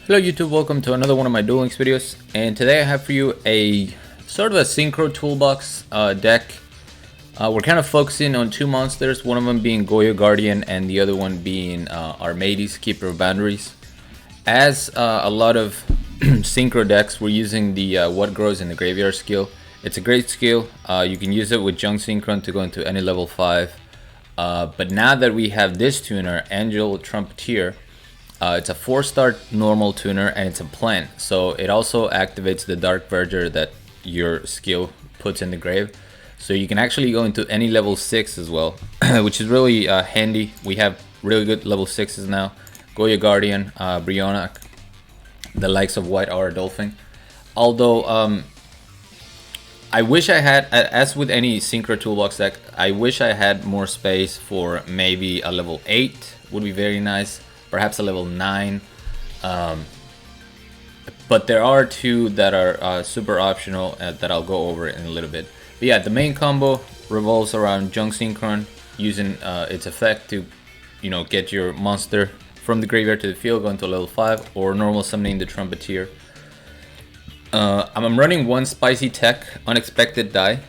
Hello YouTube, welcome to another one of my Duel Links videos, and today I have for you a sort of a Synchro Toolbox deck. We're kind of focusing on two monsters, one of them being Goyo Guardian and the other one being Armades, Keeper of Boundaries. As a lot of Synchro decks, we're using the What Grows in the Graveyard skill. It's a great skill. You can use it with Junk Synchron to go into any level 5. But now that we have this tuner, Angel Trumpeter, it's a 4-star normal tuner and it's a plant, so it also activates the Dark Verger that your skill puts in the grave. So you can actually go into any level 6 as well, which is really handy. We have really good level 6s now. Goyo Guardian, Brionac, the likes of White Aura Dolphin. Although I wish I had, as with any Synchro Toolbox deck, I wish I had more space for maybe a level 8 would be very nice. Perhaps a level 9, but there are two that are super optional that I'll go over in a little bit. But yeah, the main combo revolves around Junk Synchron, using its effect to, get your monster from the graveyard to the field, going to level 5, or normal summoning the Trumpeter. I'm running one spicy tech, Unexpected Die,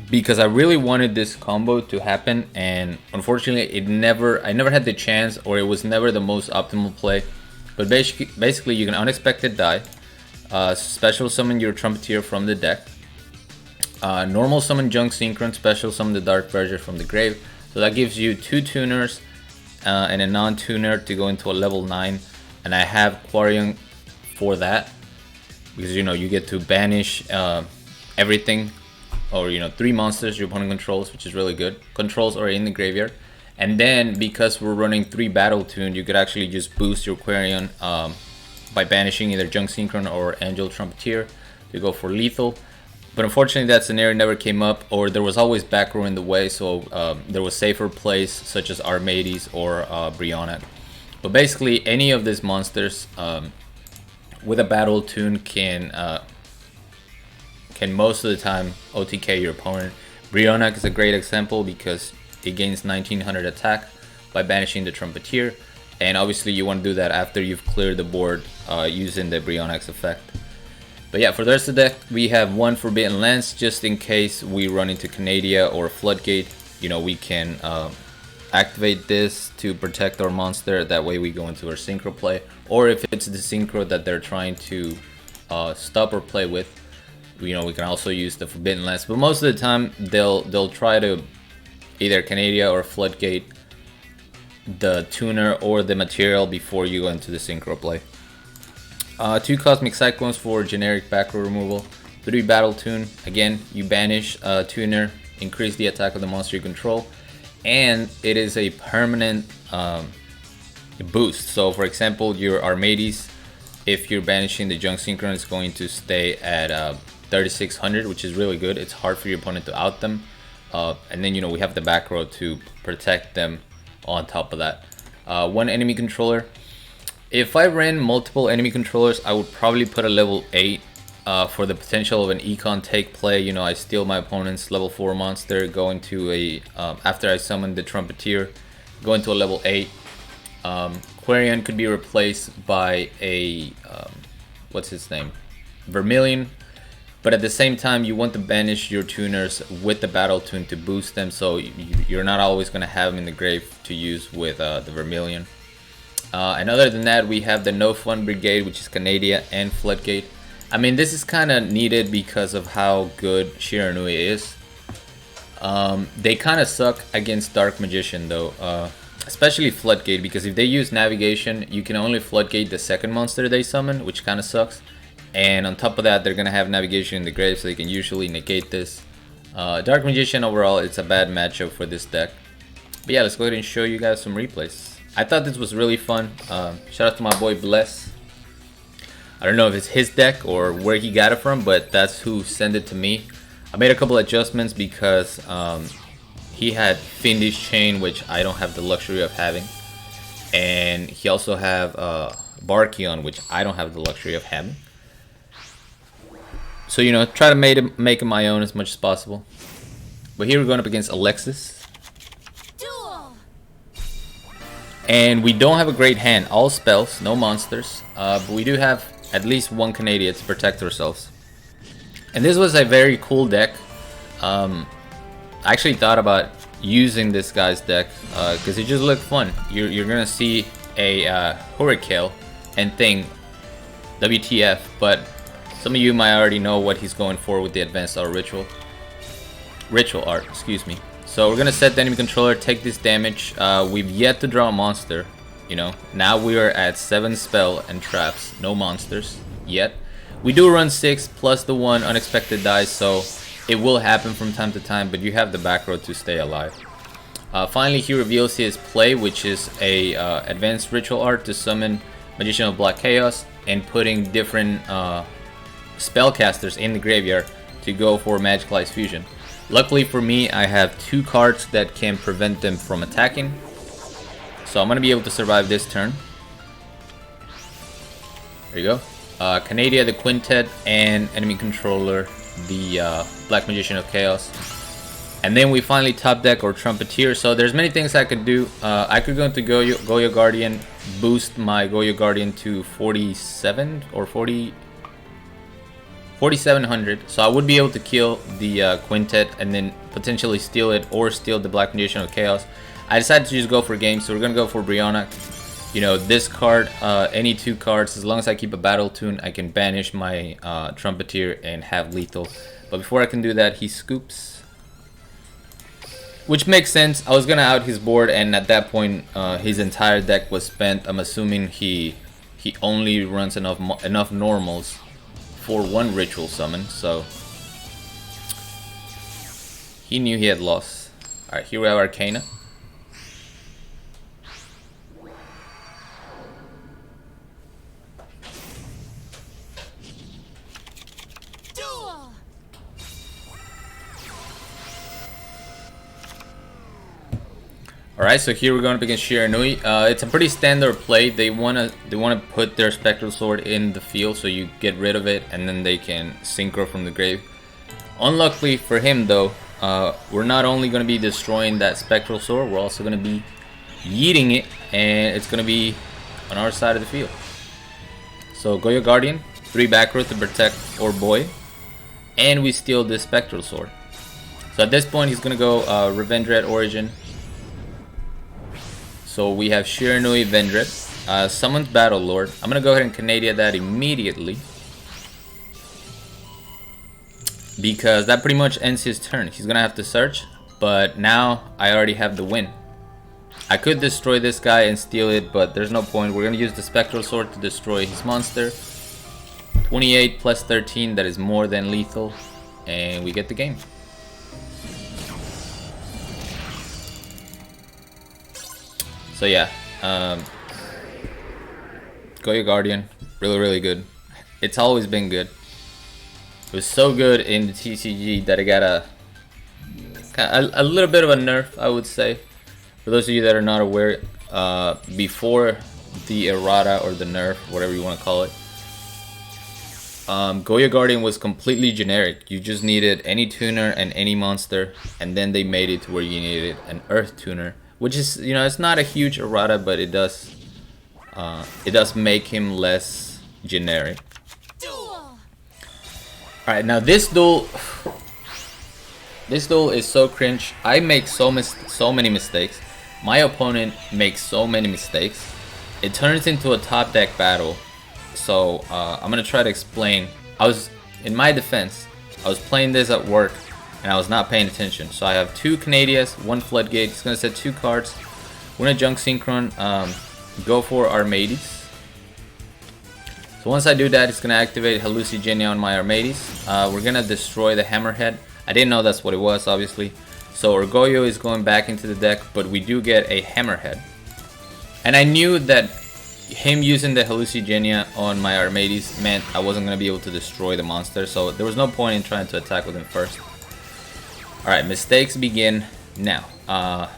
because I really wanted this combo to happen, and unfortunately I never had the chance, or it was never the most optimal play. But basically you can Unexpected Die, special summon your Trumpeter from the deck, normal summon Junk Synchron, special summon the Dark Verger from the grave. So that gives you two tuners and a non-tuner to go into a level 9, and I have Quarian for that, because you get to banish everything, or 3 monsters your opponent controls, which is really good. Controls are in the graveyard, and then because we're running 3 battle tune, you could actually just boost your Quarian by banishing either Junk Synchron or Angel Trumpeter to go for lethal. But unfortunately that scenario never came up, or there was always back row in the way, so there was safer plays such as Armades or Brionac. But basically any of these monsters with a battle tune can most of the time OTK your opponent. Brionac is a great example because it gains 1900 attack by banishing the Trumpeter, and obviously you want to do that after you've cleared the board using the Brionac's effect. But yeah, for the rest of the deck we have one Forbidden Lance, just in case we run into Canadia or Floodgate. We can activate this to protect our monster, that way we go into our Synchro play, or if it's the Synchro that they're trying to stop or play with, we can also use the Forbidden Lance. But most of the time they'll try to either Canadia or Floodgate the tuner or the material before you go into the Synchro play. 2 Cosmic Cyclones for generic back row removal. 3 battle tune, again you banish tuner, increase the attack of the monster you control, and it is a permanent boost. So for example, your Armades, if you're banishing the Junk Synchron, it's going to stay at 3600, which is really good. It's hard for your opponent to out them, and then we have the back row to protect them on top of that. 1 enemy controller. If I ran multiple enemy controllers, I would probably put a level 8 for the potential of an econ take play. I steal my opponent's level 4 monster, go into a after I summon the Trumpeter, go into a level 8. Quarian could be replaced by a what's his name, Vermilion. But at the same time, you want to banish your tuners with the battle tune to boost them, so you're not always going to have them in the grave to use with the Vermilion. And other than that, we have the No Fun Brigade, which is Canadia and Floodgate. I mean, this is kind of needed because of how good Shiranui is. They kind of suck against Dark Magician though, especially Floodgate, because if they use Navigation, you can only Floodgate the second monster they summon, which kind of sucks. And on top of that, they're going to have Navigation in the grave, so they can usually negate this. Dark Magician overall, it's a bad matchup for this deck. But yeah, let's go ahead and show you guys some replays. I thought this was really fun. Shout out to my boy Bless. I don't know if it's his deck or where he got it from, but that's who sent it to me. I made a couple adjustments because he had Fiendish Chain, which I don't have the luxury of having. And he also have Barkion, which I don't have the luxury of having. So try to make it my own as much as possible. But here we're going up against Alexis. Duel. And we don't have a great hand. All spells, no monsters. But we do have at least one Canadian to protect ourselves. And this was a very cool deck. I actually thought about using this guy's deck because it just looked fun. You're gonna see a Hurricane and think WTF, but some of you might already know what he's going for with the advanced art ritual art, excuse me. So we're gonna set the enemy controller, take this damage. We've yet to draw a monster, you know. Now we are at 7 spell and traps, no monsters yet. We do run 6 plus the 1 unexpected dice, so it will happen from time to time, but you have the back row to stay alive. Finally, he reveals his play, which is a advanced ritual art to summon Magician of Black Chaos and putting different spellcasters in the graveyard to go for Magicalized Fusion. Luckily for me, I have 2 cards that can prevent them from attacking, so I'm gonna be able to survive this turn. There you go. Canadian the Quintet, and enemy controller the Black Magician of Chaos. And then we finally top deck or Trumpeteer. So there's many things I could do. I could go into Goyo Guardian, boost my Goyo Guardian to 47 or 4700. So I would be able to kill the Quintet and then potentially steal it or steal the Black Magician of Chaos. I decided to just go for game, so we're gonna go for Brionac. You know, this card, any 2 cards, as long as I keep a battle tune, I can banish my Trumpeteer and have lethal. But before I can do that, he scoops, which makes sense. I was gonna out his board, and at that point, his entire deck was spent. I'm assuming he only runs enough normals for 1 ritual summon, so he knew he had lost. All right, here we have Arcana. Duel. Alright, so here we're going up against Shiranui. It's a pretty standard play. They wanna put their Spectral Sword in the field so you get rid of it and then they can synchro from the grave. Unluckily for him though, we're not only gonna be destroying that Spectral Sword, we're also gonna be yeeting it, and it's gonna be on our side of the field. So Goyo Guardian, 3 back row to protect our boy, and we steal this Spectral Sword. So at this point he's gonna go Revendred Origin. So we have Shiranui Vendred, summons Battle Lord. I'm gonna go ahead and Canadian that immediately, because that pretty much ends his turn. He's gonna have to search, but now I already have the win. I could destroy this guy and steal it, but there's no point. We're gonna use the Spectral Sword to destroy his monster. 28 plus 13, that is more than lethal, and we get the game. So yeah, Goyo Guardian, really good. It's always been good. It was so good in the TCG that I got a little bit of a nerf, I would say. For those of you that are not aware, before the errata or the nerf, whatever you want to call it, Goyo Guardian was completely generic. You just needed any tuner and any monster, and then they made it to where you needed an Earth tuner. Which is, you know, it's not a huge errata, but it does make him less generic. All right, now this duel is so cringe. I make so many mistakes. My opponent makes so many mistakes. It turns into a top deck battle. So I'm gonna try to explain. In my defense, I was playing this at work, and I was not paying attention. So I have 2 Canadians, 1 Floodgate. It's gonna set 2 cards. We're gonna Junk Synchron, go for Armades. So once I do that, it's gonna activate Hallucigenia on my Armades. We're gonna destroy the Hammerhead. I didn't know that's what it was, obviously. So our Goyo is going back into the deck, but we do get a Hammerhead. And I knew that him using the Hallucigenia on my Armades meant I wasn't gonna be able to destroy the monster, so there was no point in trying to attack with him first. Alright, mistakes begin now.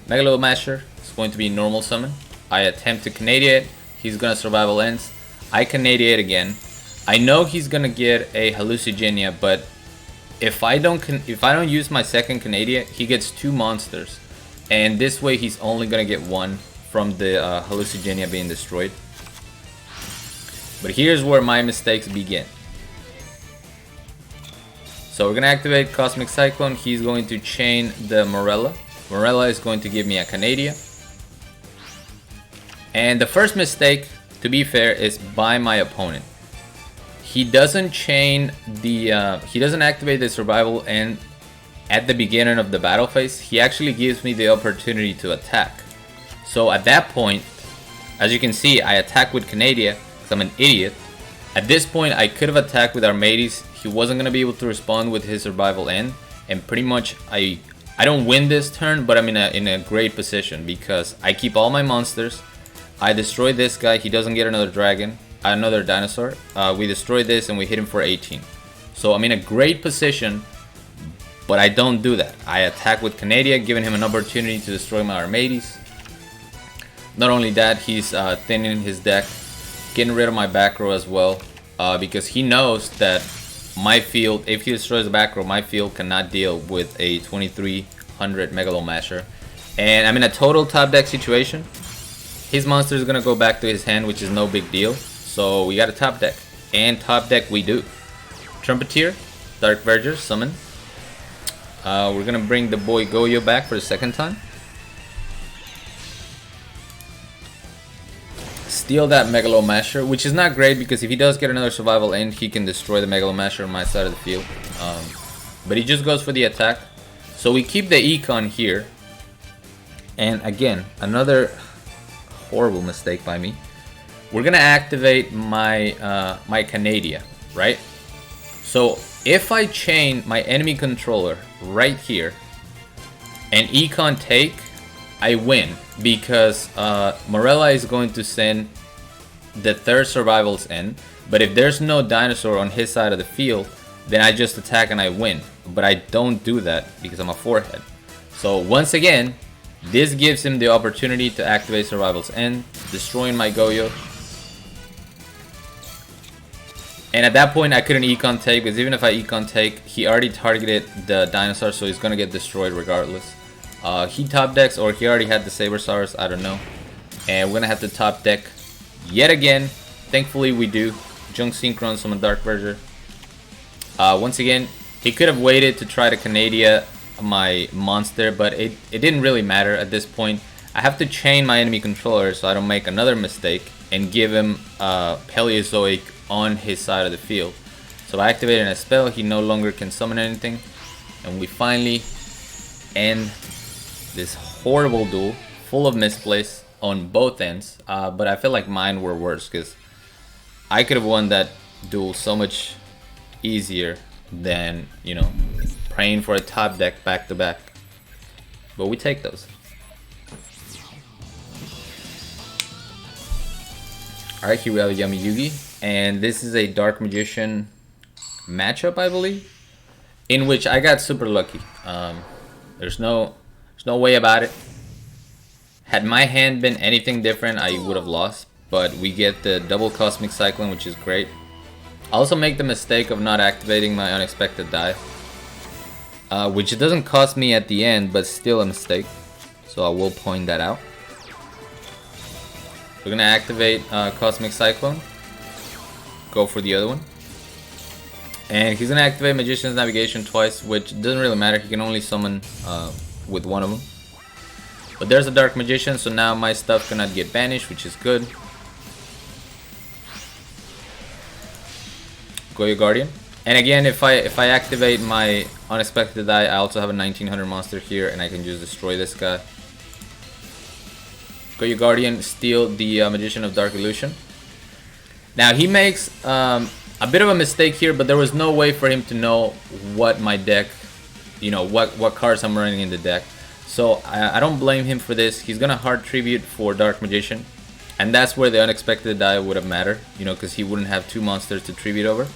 Megalomasher is going to be normal summon. I attempt to Canadiate. He's gonna survival ends. I Canadiate again. I know he's gonna get a Hallucigenia, but if I don't use my second Canadiate, he gets 2 monsters, and this way he's only gonna get 1 from the Hallucigenia being destroyed. But here's where my mistakes begin. So we're gonna activate Cosmic Cyclone. He's going to chain the Morella. Morella is going to give me a Canadia. And the first mistake, to be fair, is by my opponent. He doesn't chain the, he doesn't activate the survival end at the beginning of the battle phase. He actually gives me the opportunity to attack. So at that point, as you can see, I attack with Canadia because I'm an idiot. At this point, I could have attacked with Armades. He wasn't going to be able to respond with his survival end. And pretty much, I don't win this turn, but I'm in a great position because I keep all my monsters. I destroy this guy. He doesn't get another dragon, another dinosaur. We destroy this and we hit him for 18. So I'm in a great position, but I don't do that. I attack with Canadia, giving him an opportunity to destroy my Armades. Not only that, he's thinning his deck, getting rid of my back row as well, because he knows that my field, if he destroys the back row, my field cannot deal with a 2300 Megalomasher. And I'm in a total top deck situation. His monster is gonna go back to his hand, which is no big deal. So we got a top deck, and top deck we do. Trumpeteer, Dark Verger, summon. We're gonna bring the boy Goyo back for the second time. Steal that Megalomasher, which is not great because if he does get another survival end, he can destroy the Megalomasher on my side of the field. But he just goes for the attack. So we keep the Econ here. And again, another horrible mistake by me. We're gonna activate my my Canadia, right? So if I chain my enemy controller right here and Econ take, I win because Morella is going to send the third survival's end. But if there's no dinosaur on his side of the field, then I just attack and I win. But I don't do that because I'm a forehead. So once again, this gives him the opportunity to activate survival's end, destroying my Goyo. And at that point I couldn't Econ take, because even if I Econ take, he already targeted the dinosaur, so he's gonna get destroyed regardless. He top decks, or he already had the Sabersaurus, I don't know. And we're gonna have to top deck yet again. Thankfully we do. Junk Synchron, summon Dark Verger. Once again, he could have waited to try to Canadia my monster, but it didn't really matter at this point. I have to chain my enemy controller so I don't make another mistake and give him Paleozoic on his side of the field. So by activating a spell, he no longer can summon anything, and we finally end this horrible duel full of misplays on both ends. But I feel like mine were worse because I could have won that duel so much easier than, you know, praying for a top deck back to back. But we take those. Alright, here we have Yami Yugi. And this is a Dark Magician matchup, I believe, in which I got super lucky. There's no way about it. Had my hand been anything different, I would have lost. But we get the double Cosmic Cyclone, which is great. I also make the mistake of not activating my Unexpected Die, which doesn't cost me at the end, but still a mistake. So I will point that out. We're gonna activate Cosmic Cyclone. Go for the other one. And he's gonna activate Magician's Navigation twice, which doesn't really matter. He can only summon with one of them. But there's a Dark Magician, so now my stuff cannot get banished, which is good. Goyo Guardian. And again, if I activate my Unexpected Die, I also have a 1900 monster here, and I can just destroy this guy. Goyo Guardian, steal the Magician of Dark Illusion. Now he makes a bit of a mistake here, but there was no way for him to know what my deck, you know, what cards I'm running in the deck. So I don't blame him for this. He's gonna hard tribute for Dark Magician, and that's where the Unexpected Die would have mattered, you know, because he wouldn't have two monsters to tribute over.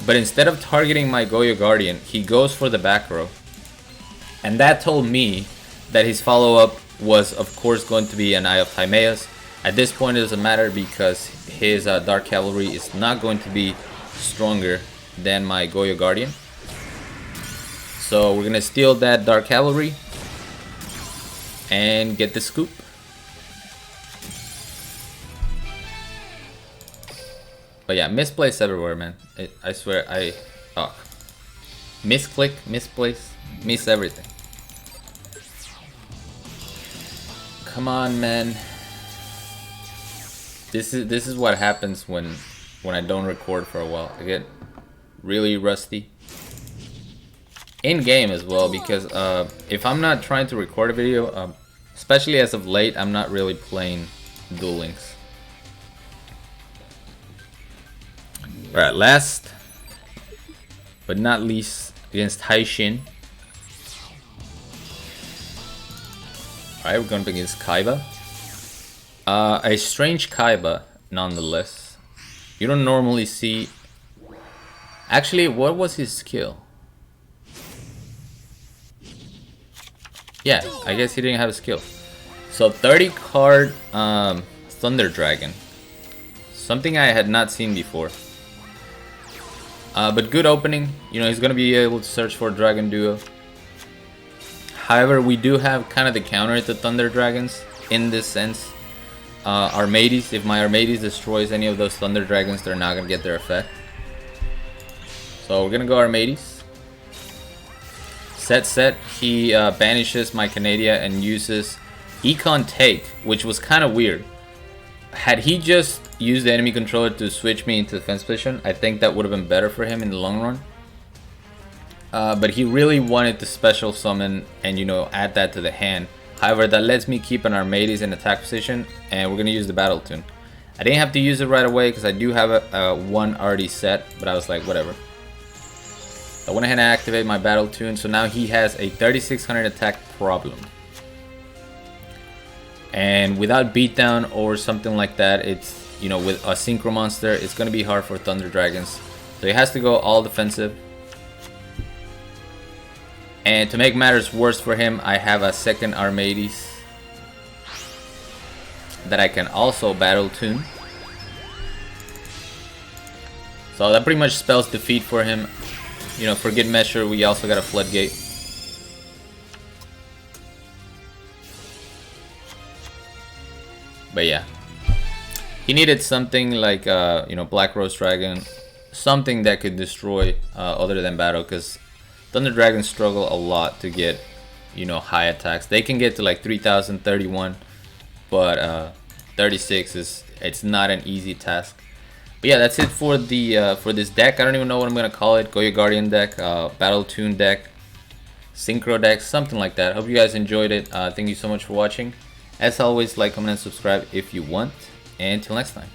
But instead of targeting my Goyo Guardian, he goes for the back row, and that told me that his follow-up was of course going to be an Eye of Timaeus. At this point it doesn't matter because his Dark Cavalry is not going to be stronger than my Goyo Guardian. So we're gonna steal that Dark Cavalry and get the scoop. But yeah, misplace everywhere, man. I swear, oh, misclick, misplace, miss everything. Come on, man. This is what happens when I don't record for a while. I get really rusty. In game as well, because if I'm not trying to record a video, especially as of late, I'm not really playing Duel Links. Alright, last but not least, against Taishin. Alright, we're going up against Kaiba. A strange Kaiba, nonetheless. You don't normally see... Actually, what was his skill? Yeah, I guess he didn't have a skill. So 30 card Thunder Dragon. Something I had not seen before. But good opening. You know, he's going to be able to search for Dragon Duo. However, we do have kind of the counter to Thunder Dragons in this sense. Armades, if my Armades destroys any of those Thunder Dragons, they're not going to get their effect. So we're going to go Armades. Set, he banishes my Canadia and uses Econ Take, which was kind of weird. Had he just used the enemy controller to switch me into defense position, I think that would have been better for him in the long run. But he really wanted to special summon and, you know, add that to the hand. However, that lets me keep an Armades in attack position, and we're going to use the Battle Tune. I didn't have to use it right away because I do have a one already set, but I was like, whatever. I went ahead and activated my Battle Tune, so now he has a 3600 attack problem. And without beatdown or something like that, it's, you know, with a Synchro monster, it's going to be hard for Thunder Dragons. So he has to go all defensive. And to make matters worse for him, I have a second Armades that I can also Battle Tune. So that pretty much spells defeat for him. You know, for good measure, we also got a Floodgate. But yeah, he needed something like, you know, Black Rose Dragon, something that could destroy other than battle, because Thunder Dragons struggle a lot to get, you know, high attacks. They can get to like 3031, but 36 it's not an easy task. But yeah, that's it for the for this deck. I don't even know what I'm gonna call it. Goyo Guardian deck, Battle Tune deck, Synchro deck, something like that. Hope you guys enjoyed it. Thank you so much for watching. As always, like, comment, and subscribe if you want. And until next time.